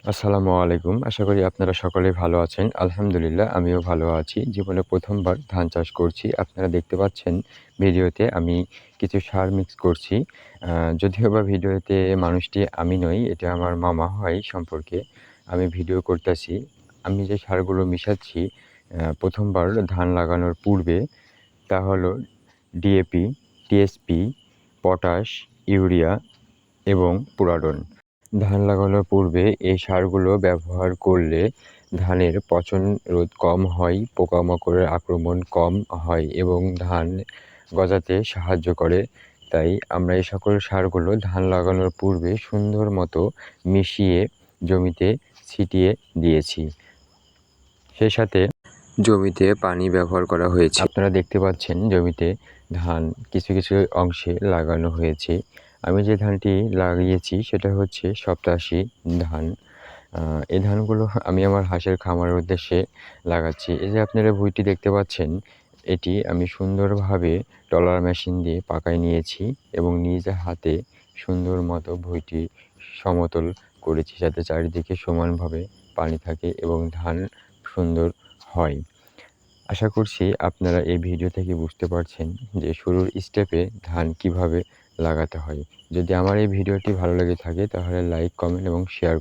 আসসালামু আলাইকুম। আশা করি আপনারা সকলেই ভালো আছেন। আলহামদুলিল্লাহ আমিও ভালো আছি। জীবনে ১ম বার ধান চাষ করছি। আপনারা দেখতে পাচ্ছেন ভিডিওতে আমি কিছু সার মিক্স করছি। আ যদিও বা ভিডিওতে মানুষটি আমি নই, এটা আমার মামা হয় সম্পর্কে। আমি ভিডিও করতেছি। আমি যে সারগুলো মিশাচ্ছি ১ম বার ধান লাগানোর পূর্বে তা হলো ডিএপি, টিএসপি, পটাশ, ইউরিয়া এবং পুরাডন। ধান লাগানোর পূর্বে এই সারগুলো ব্যবহার করলে ধানের পচন রোধ কম হয়, পোকামাকড়ের আক্রমণ কম হয় এবং ধান গজাতে সাহায্য করে। তাই আমরা এই সকল সারগুলো ধান লাগানোর পূর্বে সুন্দর মতো মিশিয়ে জমিতে ছিটিয়ে দিয়েছি। সেই সাথে জমিতে পানি ব্যবহার করা হয়েছে। আপনারা দেখতে পাচ্ছেন জমিতে ধান কিছু, কিছু অংশে লাগানো হয়েছে। আমি যে ধানটি লাগিয়েছি সেটা হচ্ছে সপ্তাশি ধান। আ এই ধানগুলো আমি আমার হাঁসের খামারের উদ্দেশ্যে লাগাচ্ছি। এই যে আপনারা ভুঁইটি দেখতে পাচ্ছেন, এটি আমি সুন্দরভাবে টলার মেশিন দিয়ে পাকায় নিয়েছি এবং নিজ হাতে সুন্দর মতো ভুঁইটি সমতল করেছি যাতে চারিদিকে সমানভাবে পানি থাকে এবং ধান সুন্দর হয়। আশা করছি আপনারা এই ভিডিও থেকে বুঝতে পারছেন যে শুরুর স্টেপে ধান কিভাবে লাগাতে হয়। যদি আমার এই ভিডিওটি ভালো লেগে থাকে তাহলে লাইক, কমেন্ট এবং শেয়ার